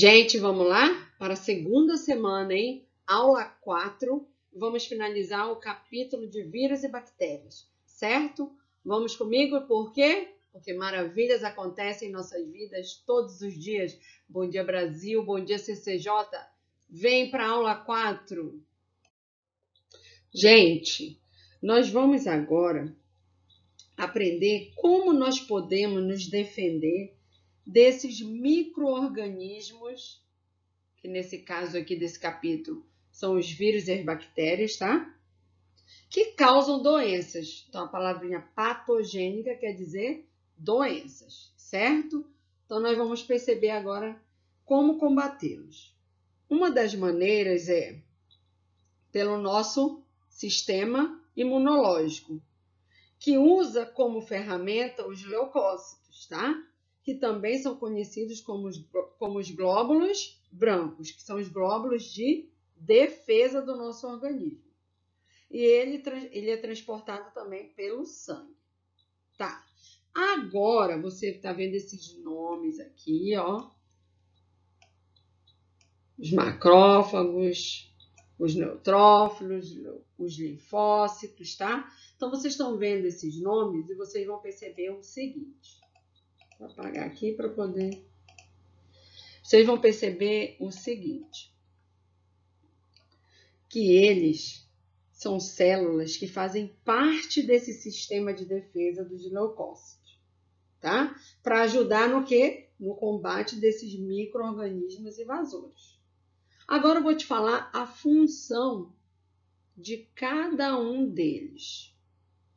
Gente, vamos lá para a segunda semana, hein? Aula 4. Vamos finalizar o capítulo de vírus e bactérias, certo? Vamos comigo, por quê? Porque maravilhas acontecem em nossas vidas todos os dias. Bom dia, Brasil. Bom dia, CCJ. Vem para a aula 4. Gente, nós vamos agora aprender como nós podemos nos defender desses micro-organismos, que nesse caso aqui desse capítulo são os vírus e as bactérias, tá? Que causam doenças. Então, a palavrinha patogênica quer dizer doenças, certo? Então, nós vamos perceber agora como combatê-los. Uma das maneiras é pelo nosso sistema imunológico, que usa como ferramenta os leucócitos, tá? Que também são conhecidos como os glóbulos brancos, que são os glóbulos de defesa do nosso organismo. E ele é transportado também pelo sangue. Tá. Agora, você está vendo esses nomes aqui, ó. Os macrófagos, os neutrófilos, os linfócitos, tá? Então, vocês estão vendo esses nomes e vocês vão perceber o seguinte. Vou apagar aqui para poder... Vocês vão perceber o seguinte, que eles são células que fazem parte desse sistema de defesa dos leucócitos, tá? Para ajudar no quê? No combate desses micro-organismos invasores. Agora eu vou te falar a função de cada um deles.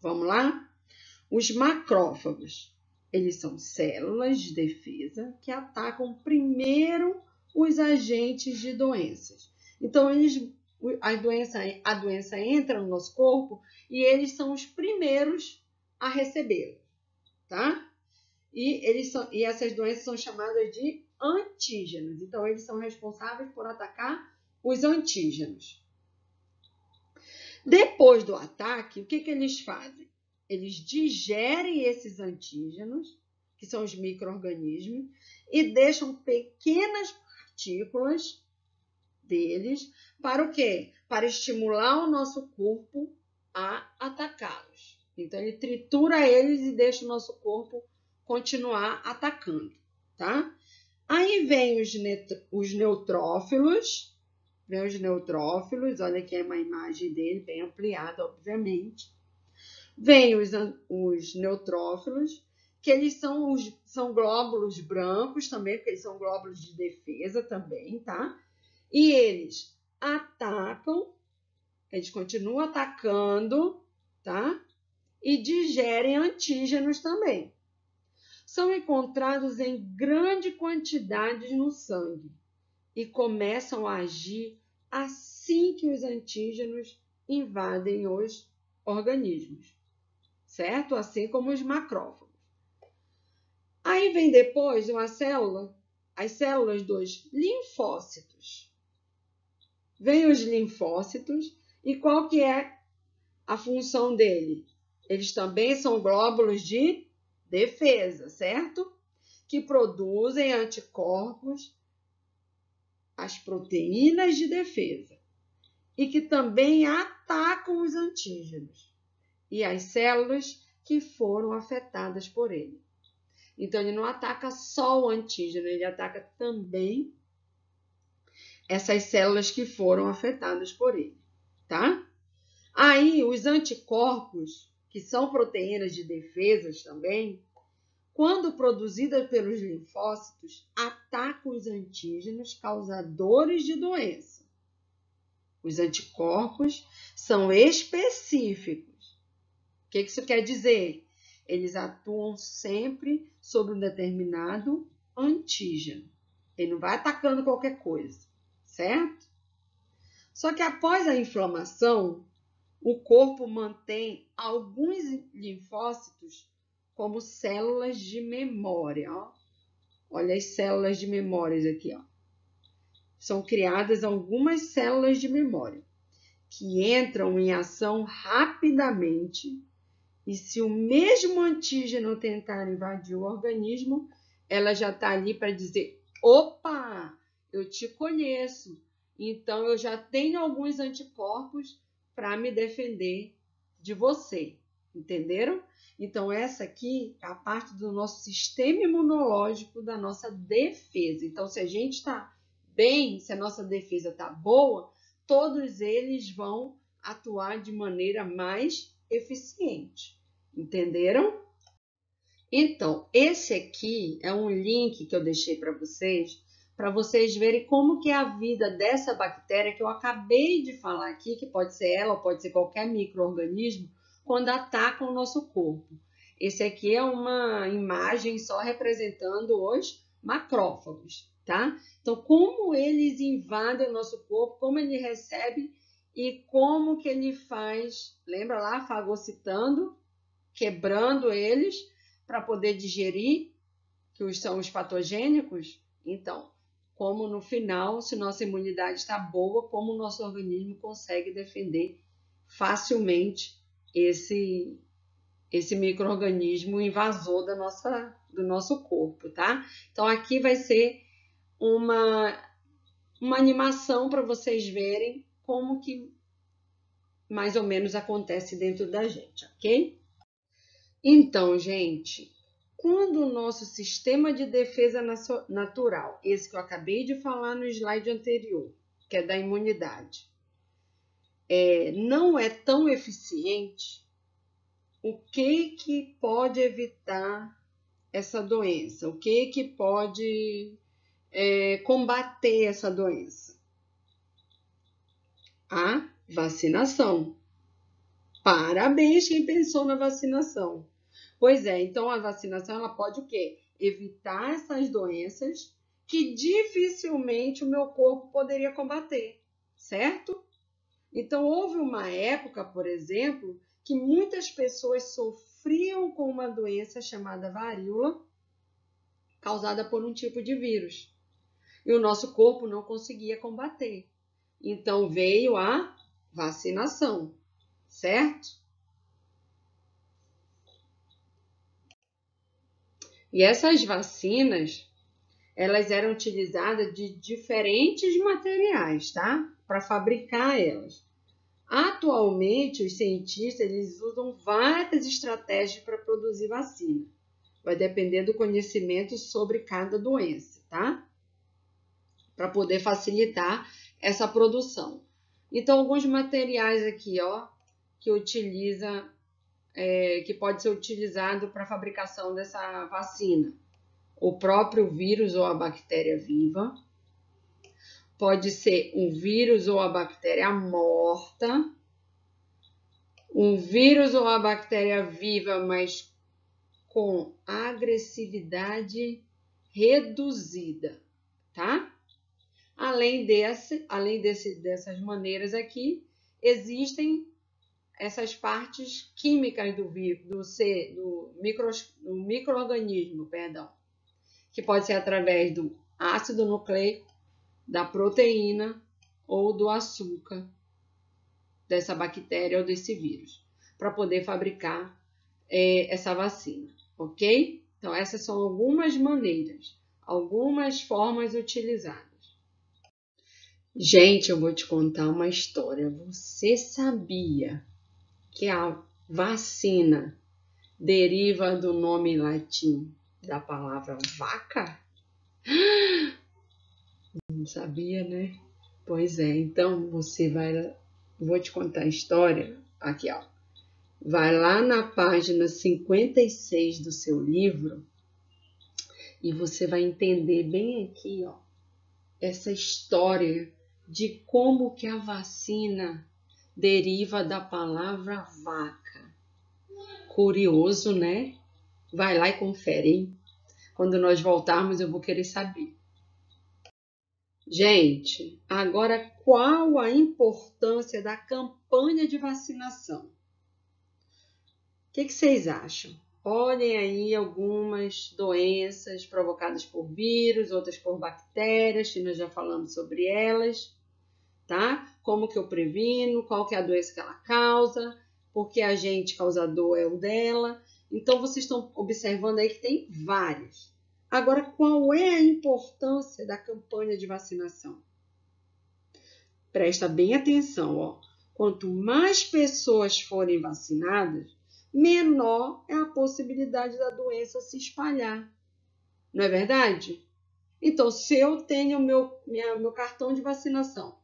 Vamos lá? Os macrófagos, eles são células de defesa que atacam primeiro os agentes de doenças. Então, a doença entra no nosso corpo e eles são os primeiros a recebê-la, tá? E essas doenças são chamadas de antígenos. Então, eles são responsáveis por atacar os antígenos. Depois do ataque, o que eles fazem? Eles digerem esses antígenos, que são os micro-organismos, e deixam pequenas partículas deles para o quê? Para estimular o nosso corpo a atacá-los. Então, ele tritura eles e deixa o nosso corpo continuar atacando, tá? Aí vem os neutrófilos. Vem os neutrófilos, olha aqui é uma imagem dele, bem ampliada, obviamente. Vem os neutrófilos, que eles são glóbulos brancos também, porque eles são glóbulos de defesa também, tá? E eles atacam, eles continuam atacando, tá? E digerem antígenos também. São encontrados em grande quantidade no sangue e começam a agir assim que os antígenos invadem os organismos, certo? Assim como os macrófagos. Aí vem depois uma célula, as células dos linfócitos. Vem os linfócitos e qual que é a função dele? Eles também são glóbulos de defesa, certo? Que produzem anticorpos, as proteínas de defesa, e que também atacam os antígenos e as células que foram afetadas por ele. Então, ele não ataca só o antígeno, ele ataca também essas células que foram afetadas por ele, tá? Aí, os anticorpos, que são proteínas de defesa também, quando produzidas pelos linfócitos, atacam os antígenos causadores de doença. Os anticorpos são específicos. O que isso quer dizer? Eles atuam sempre sobre um determinado antígeno. Ele não vai atacando qualquer coisa, certo? Só que após a inflamação, o corpo mantém alguns linfócitos como células de memória. Ó. Olha as células de memórias aqui. Ó. São criadas algumas células de memória que entram em ação rapidamente e se o mesmo antígeno tentar invadir o organismo, ela já está ali para dizer, opa, eu te conheço, então eu já tenho alguns anticorpos para me defender de você, entenderam? Então essa aqui é a parte do nosso sistema imunológico, da nossa defesa. Então se a gente está bem, se a nossa defesa está boa, todos eles vão atuar de maneira mais eficiente, entenderam? Então, esse aqui é um link que eu deixei para vocês verem como que é a vida dessa bactéria que eu acabei de falar aqui, que pode ser ela ou pode ser qualquer micro-organismo, quando ataca o nosso corpo. Esse aqui é uma imagem só representando os macrófagos, tá? Então, como eles invadem o nosso corpo, como ele recebe e como que ele faz, lembra lá, fagocitando, quebrando eles, para poder digerir, que são os patogênicos. Então, como no final, se nossa imunidade está boa, como o nosso organismo consegue defender facilmente esse micro-organismo invasor do nosso corpo, tá? Então, aqui vai ser uma animação para vocês verem como que mais ou menos acontece dentro da gente, ok? Então, gente, quando o nosso sistema de defesa natural, esse que eu acabei de falar no slide anterior, que é da imunidade, não é tão eficiente, o que pode evitar essa doença? O que pode combater essa doença? A vacinação. Parabéns quem pensou na vacinação. Pois é, então a vacinação ela pode o quê? Evitar essas doenças que dificilmente o meu corpo poderia combater, certo? Então houve uma época, por exemplo, que muitas pessoas sofriam com uma doença chamada varíola, causada por um tipo de vírus. E o nosso corpo não conseguia combater. Então veio a vacinação, certo? E essas vacinas, elas eram utilizadas de diferentes materiais, tá? Para fabricar elas. Atualmente, os cientistas eles usam várias estratégias para produzir vacina. Vai depender do conhecimento sobre cada doença, tá? Para poder facilitar essa produção. Então, alguns materiais aqui, ó, que pode ser utilizado para a fabricação dessa vacina. O próprio vírus ou a bactéria viva. Pode ser um vírus ou a bactéria morta. Um vírus ou a bactéria viva, mas com agressividade reduzida, tá? Além dessas maneiras aqui, existem essas partes químicas do micro-organismo, que pode ser através do ácido nucleico, da proteína ou do açúcar dessa bactéria ou desse vírus, para poder fabricar essa vacina, ok? Então, essas são algumas maneiras, algumas formas utilizadas. Gente, eu vou te contar uma história. Você sabia que a vacina deriva do nome latim da palavra vaca? Não sabia, né? Pois é, então vou te contar a história aqui, ó. Vai lá na página 56 do seu livro e você vai entender bem aqui, ó, essa história de como que a vacina deriva da palavra vaca. Curioso, né? Vai lá e confere, hein? Quando nós voltarmos, eu vou querer saber. Gente, agora qual a importância da campanha de vacinação? O que vocês acham? Olhem aí algumas doenças provocadas por vírus, outras por bactérias, que nós já falamos sobre elas, tá? Como que eu previno, qual que é a doença que ela causa, porque agente causador é o dela. Então, vocês estão observando aí que tem várias. Agora, qual é a importância da campanha de vacinação? Presta bem atenção, ó. Quanto mais pessoas forem vacinadas, menor é a possibilidade da doença se espalhar. Não é verdade? Então, se eu tenho meu cartão de vacinação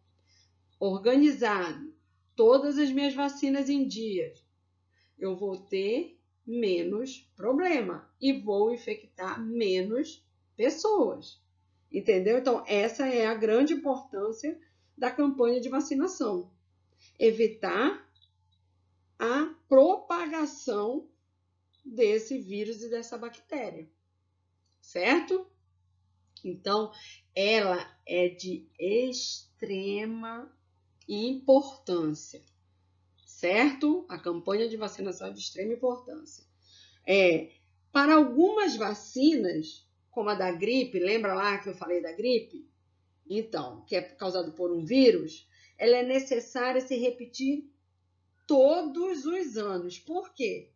organizado, todas as minhas vacinas em dia, eu vou ter menos problema e vou infectar menos pessoas. Entendeu? Então, essa é a grande importância da campanha de vacinação. Evitar a propagação desse vírus e dessa bactéria. Certo? Então, ela é de extrema importância, certo? A campanha de vacinação é de extrema importância. Para algumas vacinas, como a da gripe, lembra lá que eu falei da gripe? Então, que é causado por um vírus, ela é necessária se repetir todos os anos. Por quê?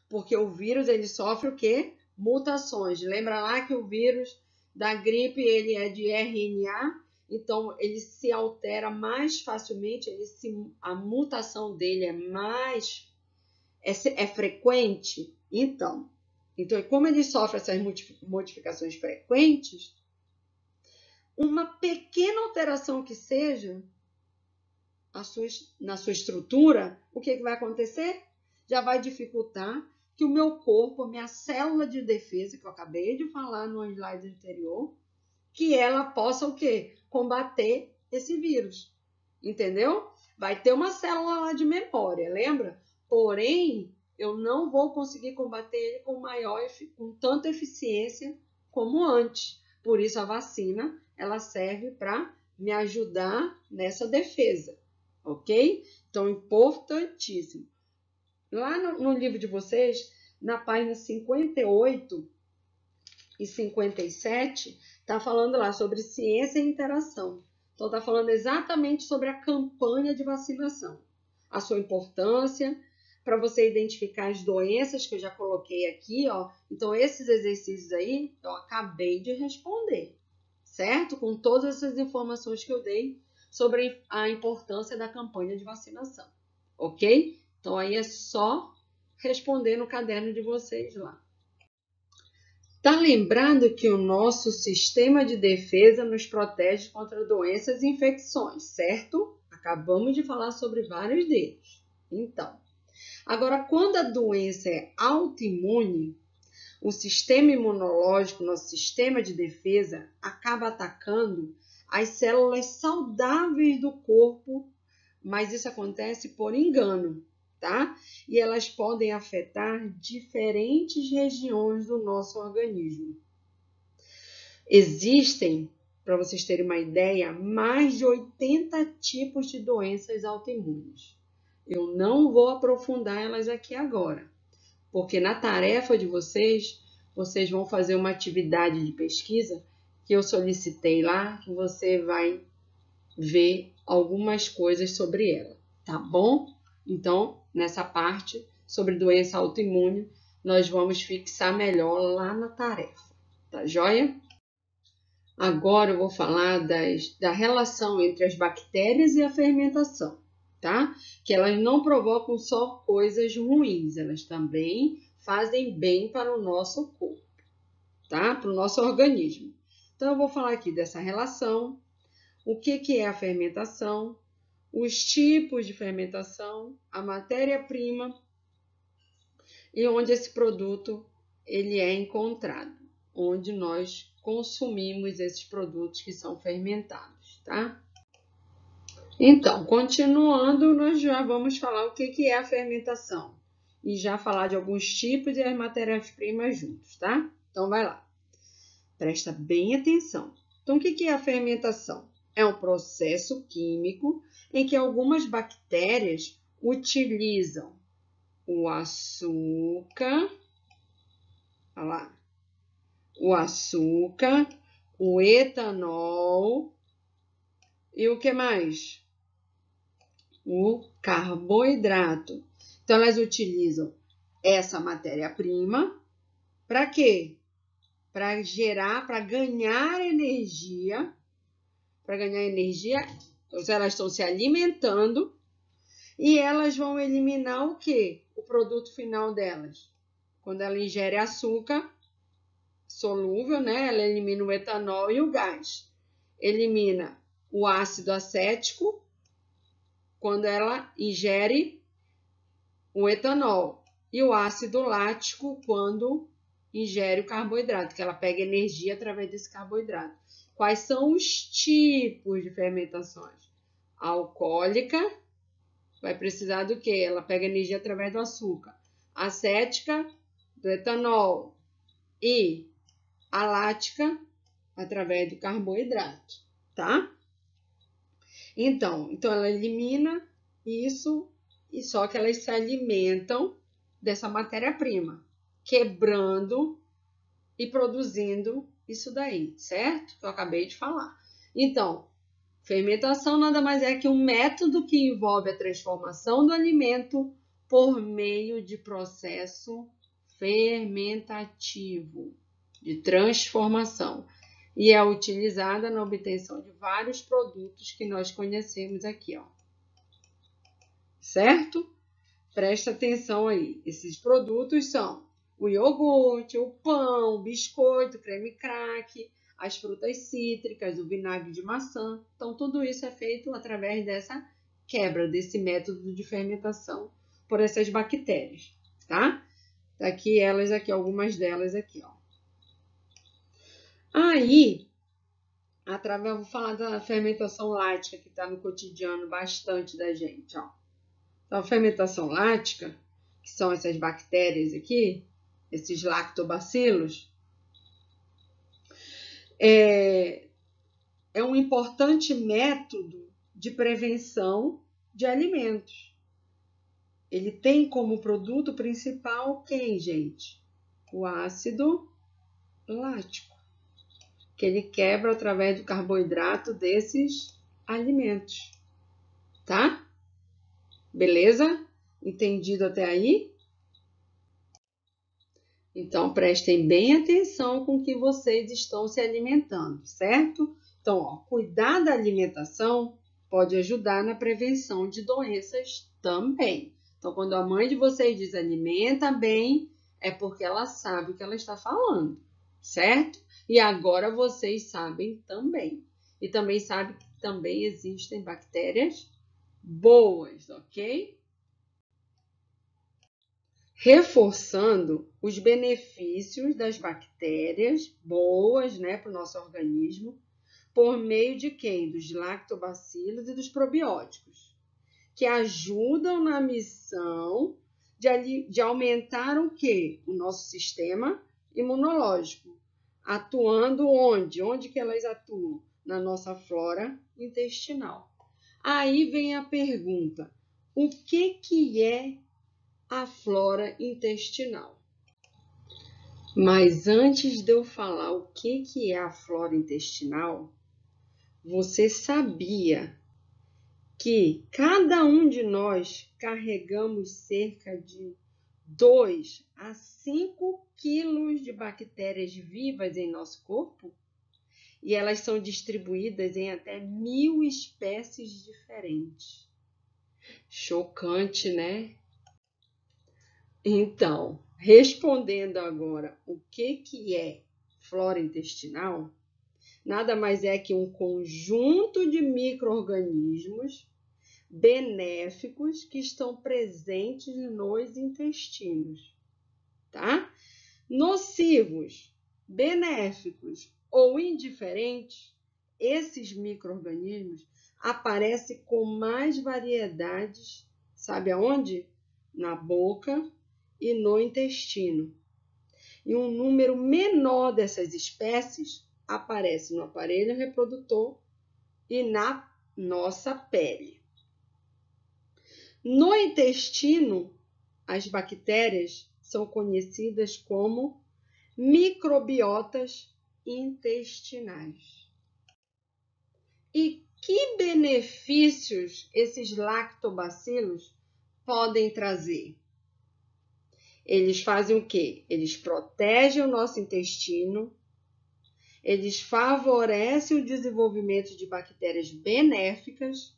Porque o vírus ele sofre o quê? Mutações. Lembra lá que o vírus da gripe ele é de RNA, então ele se altera mais facilmente, a mutação dele é frequente. Então, como ele sofre essas modificações frequentes, uma pequena alteração que seja na sua estrutura, o que vai acontecer? Já vai dificultar que o meu corpo, a minha célula de defesa, que eu acabei de falar no slide anterior, que ela possa o quê? Combater esse vírus. Entendeu? Vai ter uma célula lá de memória, lembra? Porém, eu não vou conseguir combater ele com tanta eficiência como antes. Por isso, a vacina, ela serve para me ajudar nessa defesa. Ok? Então, importantíssimo. Lá no livro de vocês, na página 58 e 57, está falando lá sobre ciência e interação. Então, está falando exatamente sobre a campanha de vacinação. A sua importância para você identificar as doenças que eu já coloquei aqui, ó. Então, esses exercícios aí, eu acabei de responder, certo? Com todas essas informações que eu dei sobre a importância da campanha de vacinação, ok? Então, aí é só responder no caderno de vocês lá. Tá lembrado que o nosso sistema de defesa nos protege contra doenças e infecções, certo? Acabamos de falar sobre vários deles. Então, agora, quando a doença é autoimune, o sistema imunológico, nosso sistema de defesa, acaba atacando as células saudáveis do corpo, mas isso acontece por engano, tá? E elas podem afetar diferentes regiões do nosso organismo. Existem, para vocês terem uma ideia, mais de 80 tipos de doenças autoimunes. Eu não vou aprofundar elas aqui agora, porque na tarefa de vocês vão fazer uma atividade de pesquisa que eu solicitei lá, que você vai ver algumas coisas sobre ela, tá bom? Então, nessa parte sobre doença autoimune, nós vamos fixar melhor lá na tarefa, tá joia? Agora eu vou falar da relação entre as bactérias e a fermentação, tá? Que elas não provocam só coisas ruins, elas também fazem bem para o nosso corpo, tá? Para o nosso organismo. Então, eu vou falar aqui dessa relação, o que é a fermentação, os tipos de fermentação, a matéria-prima e onde esse produto ele é encontrado, onde nós consumimos esses produtos que são fermentados, tá? Então, continuando, nós já vamos falar o que é a fermentação e já falar de alguns tipos e as matérias-primas juntos, tá? Então, vai lá. Presta bem atenção. Então, o que é a fermentação? É um processo químico em que algumas bactérias utilizam o açúcar, olha lá, o açúcar, o etanol e o que mais? O carboidrato. Então, elas utilizam essa matéria-prima para quê? para gerar, para ganhar energia. Para ganhar energia, elas estão se alimentando e elas vão eliminar o quê? O produto final delas. Quando ela ingere açúcar solúvel, né? Ela elimina o etanol e o gás. Elimina o ácido acético quando ela ingere o etanol e o ácido lático quando ingere o carboidrato, que ela pega energia através desse carboidrato. Quais são os tipos de fermentações? A alcoólica vai precisar do quê? Ela pega energia através do açúcar. A acética, do etanol. E a lática, através do carboidrato, tá? Então ela elimina isso, e só que elas se alimentam dessa matéria-prima, quebrando e produzindo isso daí, certo? Que eu acabei de falar. Então, fermentação nada mais é que um método que envolve a transformação do alimento por meio de processo fermentativo, de transformação, e é utilizada na obtenção de vários produtos que nós conhecemos aqui, ó. Certo? Presta atenção aí. Esses produtos são o iogurte, o pão, o biscoito, o creme crack, as frutas cítricas, o vinagre de maçã. Então, tudo isso é feito através dessa quebra, desse método de fermentação por essas bactérias, tá? Tá aqui elas aqui, algumas delas aqui, ó. Aí, vou falar da fermentação lática, que está no cotidiano bastante da gente, ó. Então, a fermentação lática, que são essas bactérias aqui, esses lactobacilos, é um importante método de prevenção de alimentos. Ele tem como produto principal quem, gente? O ácido lático, que ele quebra através do carboidrato desses alimentos, tá? Beleza? Entendido até aí? Então, prestem bem atenção com o que vocês estão se alimentando, certo? Então, ó, cuidar da alimentação pode ajudar na prevenção de doenças também. Então, quando a mãe de vocês diz alimenta bem, é porque ela sabe o que ela está falando, certo? E agora vocês sabem também. E também sabem que também existem bactérias boas, ok? Reforçando os benefícios das bactérias boas, né, para o nosso organismo, por meio de quem? Dos lactobacilos e dos probióticos, que ajudam na missão de aumentar o quê? O nosso sistema imunológico, atuando onde? Onde que elas atuam? Na nossa flora intestinal. Aí vem a pergunta: o que é a flora intestinal? Mas antes de eu falar o que é a flora intestinal, você sabia que cada um de nós carregamos cerca de 2 a 5 quilos de bactérias vivas em nosso corpo? E elas são distribuídas em até 1000 espécies diferentes. Chocante, né? Então, respondendo agora o que é flora intestinal, nada mais é que um conjunto de micro-organismos benéficos que estão presentes nos intestinos, tá? Nocivos, benéficos ou indiferentes, esses micro-organismos aparecem com mais variedades, sabe aonde? Na boca e no intestino. E um número menor dessas espécies aparece no aparelho reprodutor e na nossa pele. No intestino, as bactérias são conhecidas como microbiotas intestinais. E que benefícios esses lactobacilos podem trazer? Eles fazem o quê? Eles protegem o nosso intestino Eles favorecem o desenvolvimento de bactérias benéficas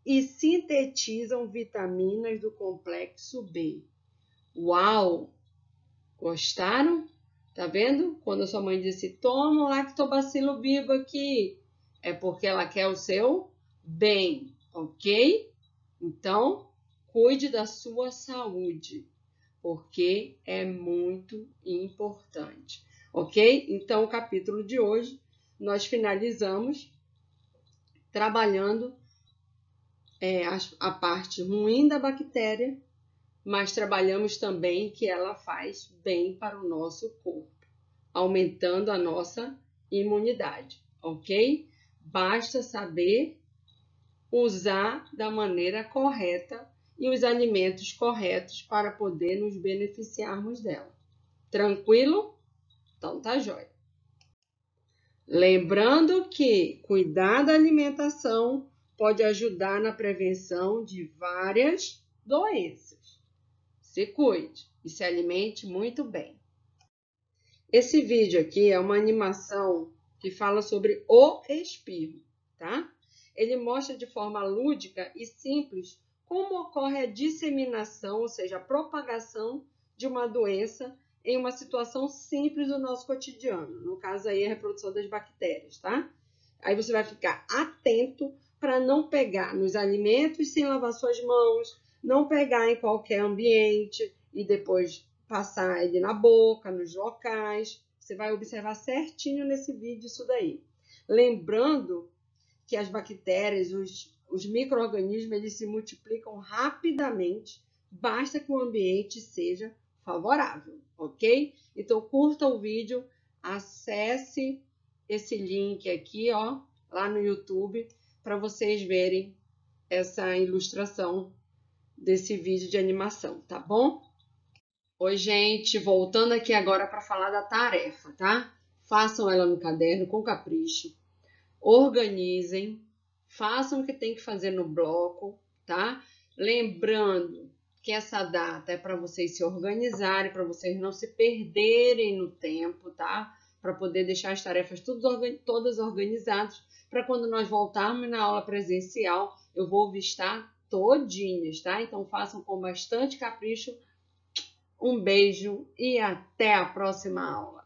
e sintetizam vitaminas do complexo B. Uau! Gostaram? Tá vendo? Quando a sua mãe disse, toma o lactobacilo vivo aqui, é porque ela quer o seu bem, ok? Então, cuide da sua saúde, porque é muito importante, ok? Então, o capítulo de hoje, nós finalizamos trabalhando a parte ruim da bactéria, mas trabalhamos também que ela faz bem para o nosso corpo, aumentando a nossa imunidade, ok? Basta saber usar da maneira correta e os alimentos corretos para poder nos beneficiarmos dela. Tranquilo? Então tá jóia. Lembrando que cuidar da alimentação pode ajudar na prevenção de várias doenças. Se cuide e se alimente muito bem. Esse vídeo aqui é uma animação que fala sobre o espirro, tá? Ele mostra de forma lúdica e simples como ocorre a disseminação, ou seja, a propagação de uma doença em uma situação simples do nosso cotidiano. No caso aí, a reprodução das bactérias, tá? Aí você vai ficar atento para não pegar nos alimentos sem lavar suas mãos, não pegar em qualquer ambiente e depois passar ele na boca, nos locais. Você vai observar certinho nesse vídeo isso daí. Lembrando que as bactérias, os micro-organismos, eles se multiplicam rapidamente, basta que o ambiente seja favorável, ok? Então, curta o vídeo, acesse esse link aqui, ó, lá no YouTube, para vocês verem essa ilustração desse vídeo de animação, tá bom? Oi, gente, voltando aqui agora para falar da tarefa, tá? Façam ela no caderno com capricho, organizem, façam o que tem que fazer no bloco, tá? Lembrando que essa data é para vocês se organizarem, para vocês não se perderem no tempo, tá? Para poder deixar as tarefas todas organizadas, para quando nós voltarmos na aula presencial, eu vou vistar todinhas, tá? Então façam com bastante capricho. Um beijo e até a próxima aula.